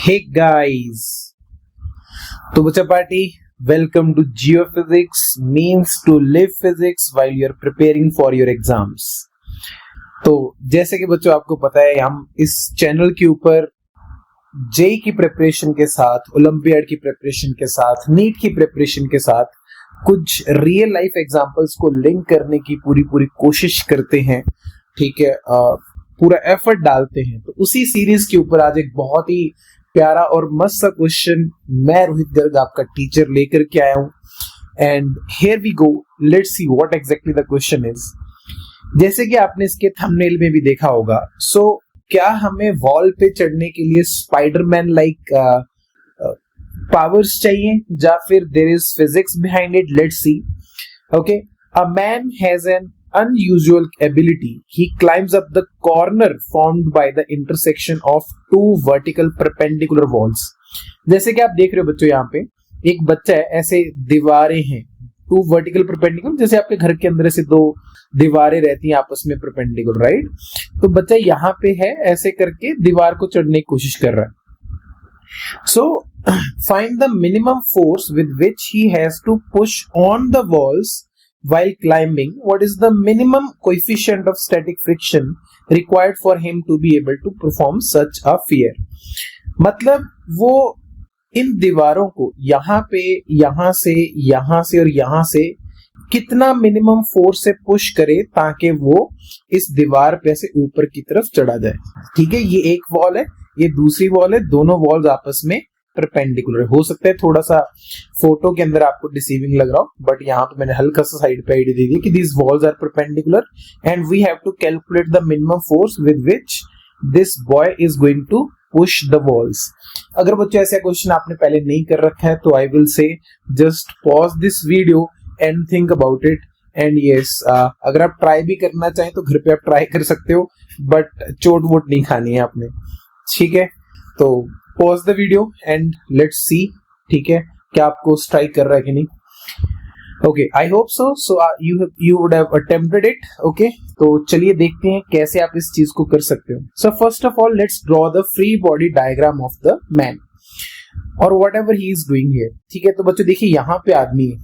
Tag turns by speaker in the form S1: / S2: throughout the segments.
S1: Hey guys, तो बच्चा party welcome to geophysics means to live physics while you are preparing for your exams. तो जैसे कि बच्चों आपको पता है हम इस चैनल के ऊपर जेई की प्रिपरेशन के साथ, ओलंपियाड की प्रिपरेशन के साथ, नीट की प्रिपरेशन के साथ कुछ रियल लाइफ एग्जांपल्स को लिंक करने की पूरी कोशिश करते हैं। ठीक है, पूरा एफर्ट डालते हैं। तो उसी सीरीज के ऊपर आज एक बहुत ही प्यारा और मस्त सा क्वेश्चन मैं रोहित गर्ग आपका टीचर लेकर के आया हूं। And here we go, let's see what exactly the question is. जैसे कि आपने इसके थंबनेल में भी देखा होगा, क्या हमें वॉल पे चढ़ने के लिए स्पाइडरमैन लाइक पावर्स चाहिए या फिर there is physics behind it? Let's see. Okay, a man has an unusual ability. He climbs up the corner formed by the intersection of two vertical perpendicular walls. जैसे कि आप देख रहे हो बच्चों, यहाँ पे एक बच्चा है, ऐसे दीवारें हैं टू वर्टिकल परपेंडिकुलर, जैसे आपके घर के अंदर से दो दीवारें रहती हैं आपस में परपेंडिकुलर, राइट? तो बच्चा यहाँ पे है, ऐसे करके दीवार को चढ़ने की कोशिश कर रहा है। So find the minimum force with which he has to push on the walls while climbing. What is the minimum coefficient of static friction required for him to be able to perform such a feat? मतलब वो इन दीवारों को यहाँ से और यहाँ से कितना मिनिमम फोर्स से पुश करे ताकि वो इस दीवार पे से ऊपर की तरफ चढ़ा जाए। ठीक है, ये एक वॉल है, ये दूसरी वॉल है, दोनों वॉल्स आपस में परपेंडिकुलर। हो सकता है थोड़ा सा फोटो के अंदर आपको डिसीविंग लग रहा हो, बट यहाँ पे मैंने हल्का सा साइड पे आइडिया दे दी कि these walls are perpendicular and we have to calculate the minimum force with which this boy is going to push the walls. अगर बच्चों ऐसा क्वेश्चन आपने पहले नहीं कर रखा है तो I will say just pause this video and think about it. And yes, अगर आप ट्राई भी करना चाहें तो घर पे आप ट्राई कर सकते हो, बट चोट वोट नहीं खानी है आपने। ठीक है, तो pause the video and let's see. ठीक है, क्या आपको स्ट्राइक कर रहा है कि नहीं? Okay, I hope so you would have attempted it. Okay, तो चलिए देखते हैं कैसे आप इस चीज को कर सकते हो। So first of all let's draw the free body diagram of the man और whatever he is doing here. ठीक है, तो बच्चों देखिए यहाँ पे आदमी है।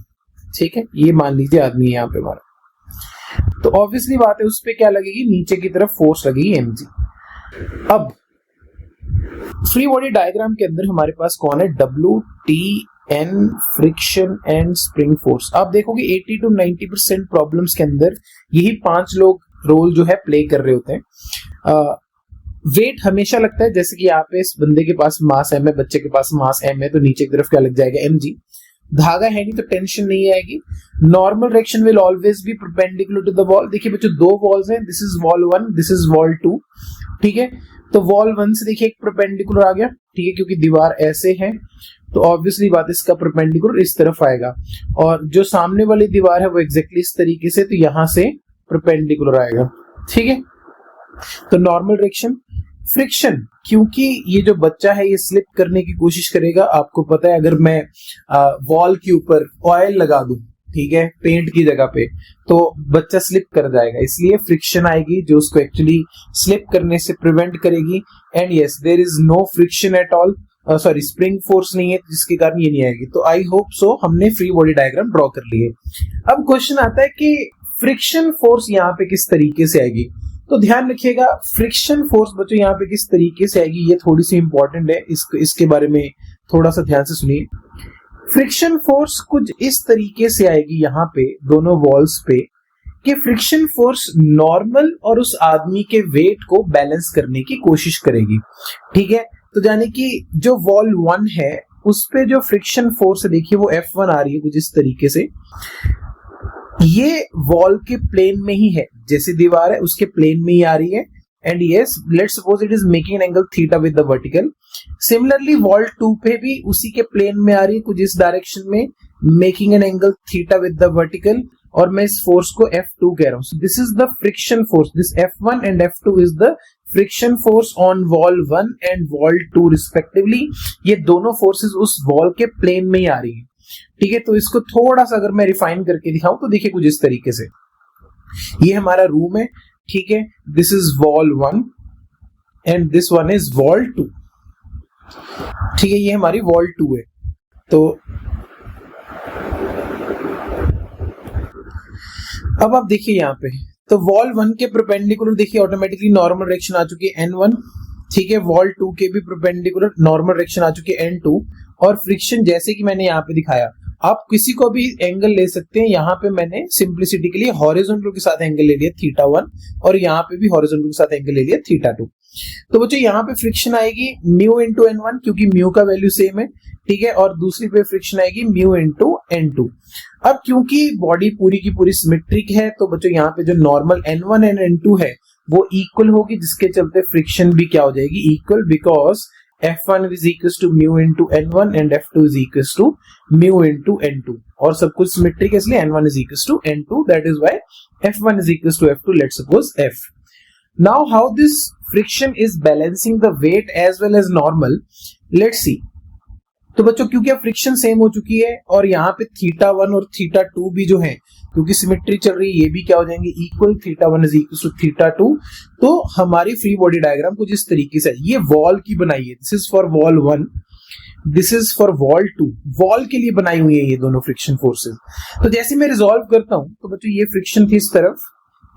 S1: ठीक है, ये मान लीजिए आदमी है यहाँ पे हमारा, तो ऑब्वियसली बात है उस पे क्या लगेगी, नीचे की तरफ फोर्स लगेगी mg। अब फ्री बॉडी डायग्राम के अंदर हमारे पास कौन है? W, T, N, friction and spring force. आप देखोगे 80 to 90% प्रॉब्लम्स के अंदर यही 5 लोग रोल जो है प्ले कर रहे होते हैं। वेट हमेशा लगता है, जैसे कि यहाँ पे इस बंदे के पास मास m है, बच्चे के पास मास m है, तो नीचे की तरफ क्या लग जाएगा? mg। धागा है नहीं तो टेंशन नहीं आएगी। Normal direction will always be perpendicular to the wall. देखिए बच्चों, दो वॉल्स हैं, this is wall 1, this is wall 2। ठीक है, तो वॉल 1 से देखिए एक परपेंडिकुलर आ गया। ठीक है, क्योंकि दीवार ऐसे है तो ऑब्वियसली बात इसका परपेंडिकुलर इस तरफ आएगा, और जो सामने वाली दीवार है वो एग्जैक्टली इस तरीके से, तो यहां से परपेंडिकुलर आएगा। ठीक है, तो नॉर्मल डायरेक्शन। फ्रिक्शन, क्योंकि ये जो बच्चा है ये स्लिप करने की कोशिश करेगा। आपको पता है अगर मैं वॉल के ऊपर ऑयल लगा दूं, ठीक है, पेंट की जगह पे, तो बच्चा स्लिप कर जाएगा, इसलिए फ्रिक्शन आएगी जो उसको एक्चुअली स्लिप करने से प्रिवेंट करेगी। And yes, there is no friction at all, sorry spring force नहीं है जिसके कारण ये नहीं आएगी। तो आई होप सो हमने फ्री बॉडी डायग्राम ड्रॉ कर लिए। अब क्वेश्चन आता है कि फ्रिक्शन फोर्स यहाँ पे किस तरीके से आएगी। तो ध्यान रखिएगा, फ्रिक्शन फोर्स बच्चों यहाँ पे किस तरीके से आएगी ये थोड़ी सी इंपॉर्टेंट है, इसके बारे में थोड़ा सा ध्यान से सुनिए। फ्रिक्शन फोर्स कुछ इस तरीके से आएगी यहाँ पे दोनों वॉल्स पे कि फ्रिक्शन फोर्स नॉर्मल और उस आदमी के वेट को बैलेंस करने की कोशिश करेगी। ठीक है, तो यानी कि जो वॉल 1 है उस पे जो फ्रिक्शन फोर्स है, देखिए वो F1 आ रही है कुछ इस तरीके से, ये वॉल के प्लेन में ही है, जैसे दीवार है उसके प्लेन में ही आ रही है। And yes, let's suppose it is making an angle theta with the vertical. Similarly wall 2 पे भी उसी के प्लेन में आ रही है कुछ इस डायरेक्शन में, making an angle theta with the vertical, और मैं इस फोर्स को F2 कह रहा हूं। This is the friction force, this F1 and F2 is the friction force on wall 1 and wall 2 respectively. ये दोनों फोर्सेस उस वॉल के प्लेन में ही आ रही है। ठीक है, तो इसको थोड़ा सा अगर मैं रिफाइन करके दिखाऊं तो देखिए कुछ इस तरीके से, ये हमारा रूम है। ठीक है, this is wall 1 and this one is wall 2। ठीक है, ये हमारी वॉल 2 है। तो अब आप देखिए यहाँ पे, तो वॉल 1 के परपेंडिकुलर देखिए ऑटोमेटिकली नॉर्मल डायरेक्शन आ चुकी है N1, ठीक है। वॉल 2 के भी परपेंडिकुलर नॉर्मल डायरेक्शन आ चुकी है N2, और फ्रिक्शन जैसे कि मैंने यहाँ पे दिखाया, आप किसी को भी एंगल ले सकते हैं। यहाँ पे मैंने सिंप्लिसिटी के लिए हॉरिजॉन्टल के साथ एंगल ले लिया θ1, और यहाँ पे भी हॉरिजॉन्टल के साथ एंगल ले लिया θ2। तो बच्चों यहाँ पे फ्रिक्शन आएगी म्यू इंटू N1, क्योंकि म्यू का वैल्यू सेम है, ठीक है, और दूसरी पे फ्रिक्शन आएगी म्यू इंटू N2। अब क्योंकि बॉडी पूरी की पूरी सिमेट्रिक है, तो बच्चों यहाँ पे जो नॉर्मल N1 एंड N2 है वो इक्वल होगी, जिसके चलते फ्रिक्शन भी क्या हो जाएगी, equal, because F1 is equals to mu into N1 and F2 is equals to mu into N2, और सब कुछ सिमेट्रिक है इसलिए N1 is equals to N2, that is why F1 is equals to F2, let's suppose F. Now how this friction is balancing the weight as well as normal, let's see. तो बच्चों क्योंकि अब friction same हो चुकी है, और यहाँ पे θ1 और θ2 भी जो है क्योंकि सिमेट्री चल रही है, ये भी क्या हो जाएंगे, इक्वल, θ1 is equals to θ2। तो हमारी फ्री बॉडी डायग्राम कुछ इस तरीके से, ये वॉल की बनाई है, this is for wall 1, this is for wall 2, wall के लिए बनाई हुई है ये दोनों फ्रिक्शन फोर्सेस। तो जैसे मैं रिजॉल्व करता हूं, तो बच्चों ये फ्रिक्शन थी इस तरफ,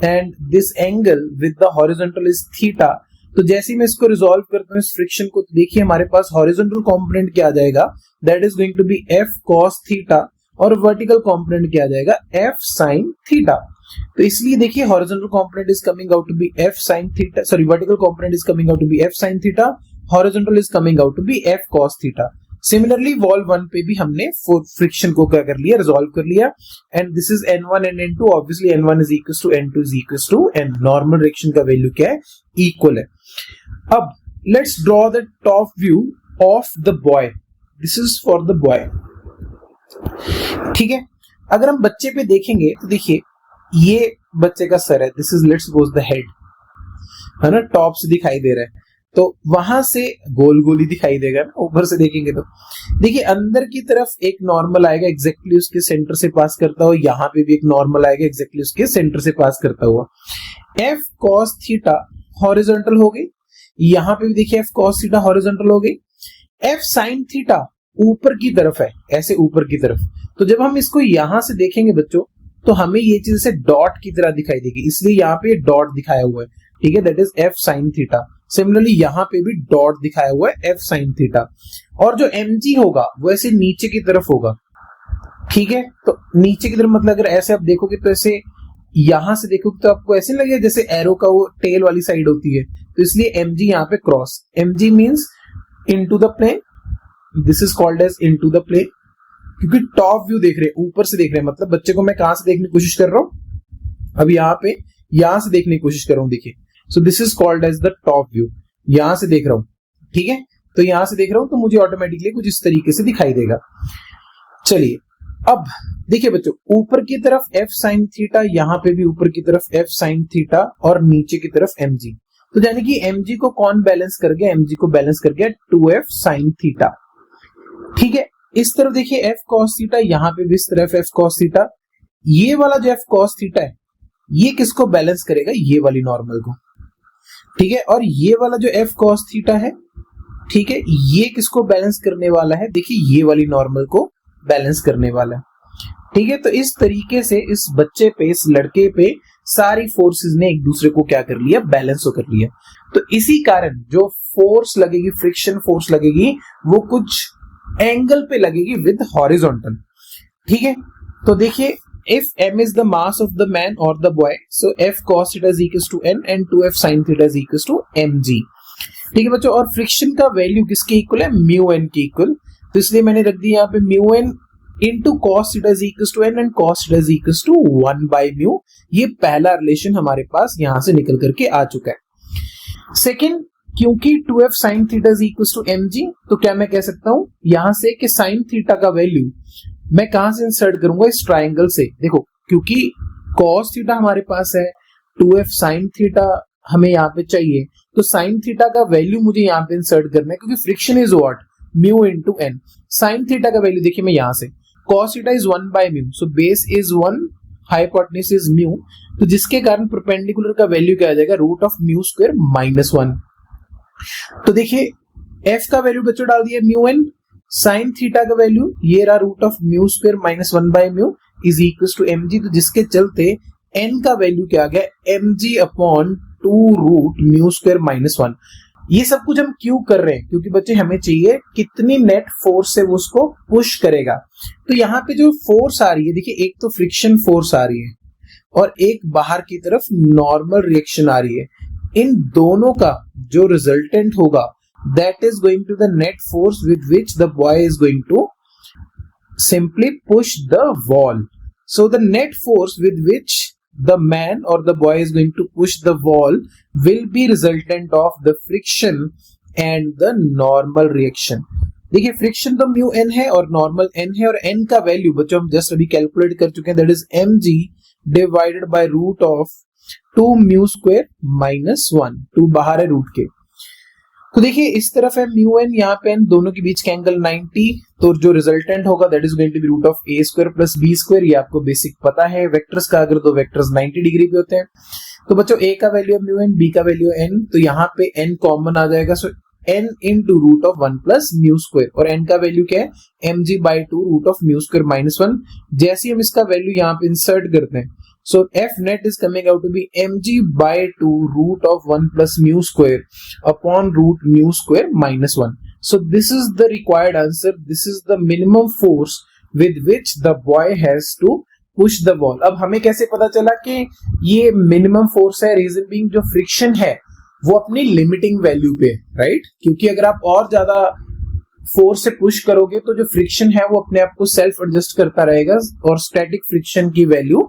S1: and this angle with the horizontal is theta. तो जैसे ही मैं इसको रिजॉल्व करता हूँ इस फ्रिक्शन को, तो देखिए हमारे पास हॉरिजॉन्टल कंपोनेंट क्या आ जाएगा, that is going to be F cos theta, और वर्टिकल कंपोनेंट क्या आ जाएगा, F sin थीटा। तो इसलिए देखिए horizontal component is coming out to be F sin theta, sorry vertical component is coming out to be F sin theta, horizontal is coming out to be F cos theta. Similarly wall 1 पे भी हमने friction को क्या कर लिया, resolve कर लिया, and this is N1 and N2, obviously N1 is equals to N2 is equals to, and normal direction का वैल्यू क्या है, इक्वल है। अब let's draw the top view of the boy, this is for the boy, ठीक है। अगर हम बच्चे पे देखेंगे तो देखिए ये बच्चे का सर है, this is let's suppose the head, है ना, टॉप से दिखाई दे रहा है, तो वहां से गोल गोल ही दिखाई देगा ना, ऊपर से देखेंगे तो देखिए अंदर की तरफ एक नॉर्मल आएगा एग्जैक्टली उसके सेंटर से पास करता हुआ, यहाँ पे भी एक नॉर्मल आएगा एग्जैक्टली उसके सेंटर से पास करता हुआ। F cos थीटा हॉरिजॉन्टल हो गई, यहाँ पे भी देखिए F cos थीटा हॉरिजॉन्टल हो गई। F sin थीटा ऊपर की तरफ है, ऐसे ऊपर की तरफ, तो जब हम इसको यहां से देखेंगे बच्चों, तो हमें ये चीज से डॉट की तरह दिखाई देगी, इसलिए यहाँ पे डॉट दिखाया हुआ है, ठीक है, that is F sin theta. Similarly यहाँ पे भी डॉट दिखाया हुआ है F sin थीटा, और जो mg होगा वो ऐसे नीचे की तरफ होगा, ठीक है। तो नीचे की तरफ मतलब अगर ऐसे आप देखोगे तो ऐसे यहां से देखोगे तो आपको ऐसे लगेगा जैसे एरो का वो टेल वाली साइड होती है, तो इसलिए mg यहाँ पे cross, mg means into the plane, this is called as into the plane, क्योंकि टॉप व्यू देख रहे हैं, ऊपर से देख रहे हैं, मतलब बच्चे को मैं कहां से देखने की कोशिश कर रहा हूं, अब यहाँ पे यहां से देखने की कोशिश कर रहा हूं, देखिए, so this is called as the top view, यहां से देख रहा हूं, ठीक है। तो यहां से देख रहा हूं तो मुझे ऑटोमेटिकली कुछ इस तरीके से दिखाई देगा। चलिए अब देखिए बच्चों, ऊपर की तरफ F sin थीटा, यहाँ पे भी ऊपर की तरफ F sin थीटा, और नीचे की तरफ mg, तो यानी कि mg को कौन बैलेंस कर गया, mg को बैलेंस कर गया 2F sin थीटा, ठीक है। इस तरफ देखिए F cos थीटा, यहाँ पे भी इस तरफ F cos थीटा, ये वाला जो F cos थीटा है ये किसको बैलेंस करेगा, ये वाली नॉर्मल को, ठीक है, और ये वाला जो F cos थीटा है, ठीक है, ये किसको बैलेंस करने वाला है, देखिए ये वाली नॉर्मल को बैलेंस करने वाला है, ठीक है। तो इस तरीके से इस बच्चे पे, इस लड़के पे सारी फोर्सेस ने एक दूसरे को क्या कर लिया, बैलेंस कर लिया। तो इसी कारण जो फोर्स लगेगी, फ्रिक्शन फोर्स लगेगी, वो कुछ एंगल पे लगेगी विद हॉरिजॉन्टल, ठीक है। तो देखिए if m is the mass of the man or the boy, so F cos theta is equals to n and 2F sin theta is equals to mg, ठीक है बच्चों। और फ्रिक्शन का वैल्यू किसके इक्वल है, म्यू एन के equal, तो इसलिए मैंने रख दिया यहाँ पे mu N into cos theta is equals to N and cos theta is equals to 1 by mu. ये पहला रिलेशन हमारे पास यहां से निकल करके आ चुका है। सेकंड, क्योंकि 2F sin theta is equals to mg, तो क्या मैं कह सकता हूं यहां से कि sin थीटा का वैल्यू मैं कहां से इंसर्ट करूंगा, इस ट्राइंगल से। देखो क्योंकि cos थीटा हमारे पास है, 2F sin थीटा हमें यहाँ पे चाहिए, तो sin थीटा का वैल्यू मुझे यहाँ पे इंसर्ट करना है, क्योंकि friction is what, mu into N. sin theta का वैल्यू देखिए मैं यहाँ से, cos theta is 1 by mu, so base is 1, hypotenuse is mu, तो जिसके कारण परपेंडिकुलर का वैल्यू क्या आ जाएगा, root of mu square minus 1। तो देखिए एफ का वैल्यू बच्चों डाल दिया म्यू एन, साइन थीटा का वैल्यू ये रहा root of mu square minus 1 by mu is equal to mg, तो जिसके चलते n का वैल्यू क्या आ गया mg upon 2 root mu square minus 1। ये सब कुछ हम क्यों कर रहे हैं, क्योंकि बच्चे हमें चाहिए कितनी नेट फोर्स से वो उसको पुश करेगा। तो यहाँ पे जो फोर्स आ रही है देखिए, एक तो फ्रिक्शन फोर्स आ रही है और एक बाहर की तरफ नॉर्मल रिएक्शन आ रही है। इन दोनों का जो रिजल्टेंट होगा that is going to the net force with which the boy is going to simply push the wall. So the net force with which the man or the boy is going to push the wall will be resultant of the friction and the normal reaction. देखिए friction तो mu N है और normal N है, और N का value बच्चों हम just अभी कैलकुलेट कर चुके हैं, that is mg divided by root of 2 mu square minus 1, 2 बाहर है रूट के। तो देखिए इस तरफ है म्यू एन, यहाँ पे एन, दोनों के बीच का एंगल 90, तो जो रिजल्टेंट होगा that is going to be root of a square plus b square. ये आपको बेसिक पता है वेक्टर्स का, अगर दो वेक्टर्स 90 डिग्री पे होते हैं। तो बच्चों a का वैल्यू है म्यू एन, b का वैल्यू है n, तो यहाँ पे n कॉमन आ जाएगा, so n into root of 1 plus mu square, और n का वैल्यू क्या है mg by 2 root of mu square minus 1। जैसे ही हम इसका वैल्यू यहाँ पे इंसर्ट करते हैं, so f net is coming out to be mg by 2 root of 1 plus mu square upon root mu square minus 1. So this is the required answer. This is the minimum force with which the boy has to push the wall. अब हमें कैसे पता चला कि ये minimum force है? Reason being जो friction है वो अपनी लिमिटिंग वैल्यू पे, राइट? क्योंकि अगर आप और ज्यादा फोर्स से पुश करोगे तो जो फ्रिक्शन है वो अपने आप को सेल्फ एडजस्ट करता रहेगा, और स्टैटिक फ्रिक्शन की वैल्यू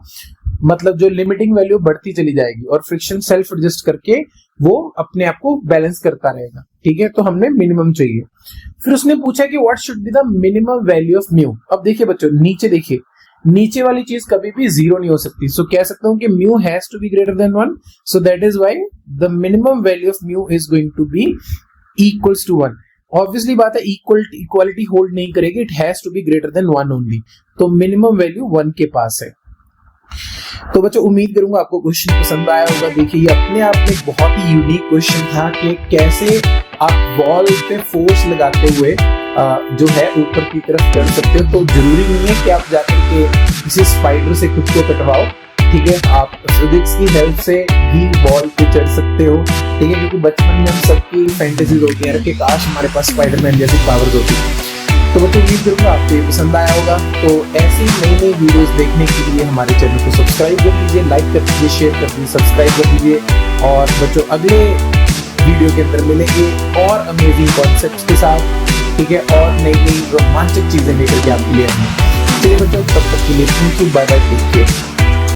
S1: मतलब जो लिमिटिंग वैल्यू बढ़ती चली जाएगी, और फ्रिक्शन सेल्फ एडजस्ट करके वो अपने आप को बैलेंस करता रहेगा। ठीक है, तो हमने मिनिमम चाहिए। फिर उसने पूछा कि what should be the minimum value of mu. अब देखिए बच्चों नीचे देखिए, नीचे वाली चीज कभी भी जीरो नहीं हो सकती, सो कह सकता हूं कि mu has to be greater than 1, so that is why the minimum value of mu is going to be equals to 1। Obviously बात है इक्वालिटी होल्ड नहीं करेगी, it has to be greater than 1 only, तो minimum value 1 के पास है। तो बच्चों उम्मीद करूंगा आपको क्वेश्चन पसंद आया होगा। देखिए ये अपने आप में बहुत ही यूनिक क्वेश्चन था कि कैसे आप बॉल पे फोर्स लगाते हुए जो है ऊपर की तरफ कर सकते हो। तो जरूरी नहीं है कि आप जाकर के किसी स्पाइडर से खुद को कटवाओ, ठीक है, आप फिजिक्स की हेल्प से भी बॉल पे चढ़ सकते हो। ठीक है, क्योंकि बचपन में हम सबकी फैंटेसीज होती है कि काश हमारे पास स्पाइडरमैन जैसी पावर्स होती। तो बच्चों उम्मीद करूंगा आपको ये पसंद आया होगा। तो ऐसी नई नई वीडियोस देखने के लिए हमारे चैनल को सब्सक्राइब कर दीजिए, लाइक कर दीजिए, शेयर कर दीजिए, सब्सक्राइब कर दीजिए। और बच्चों अगले वीडियो के अंदर मिलेंगे और अमेजिंग कॉन्सेप्ट्स के साथ, ठीक है, और नई नई रोमांचक चीजें लेकर के आपके लिए। चलिए बच्चों तब तक के लिए thank you, bye bye, take care.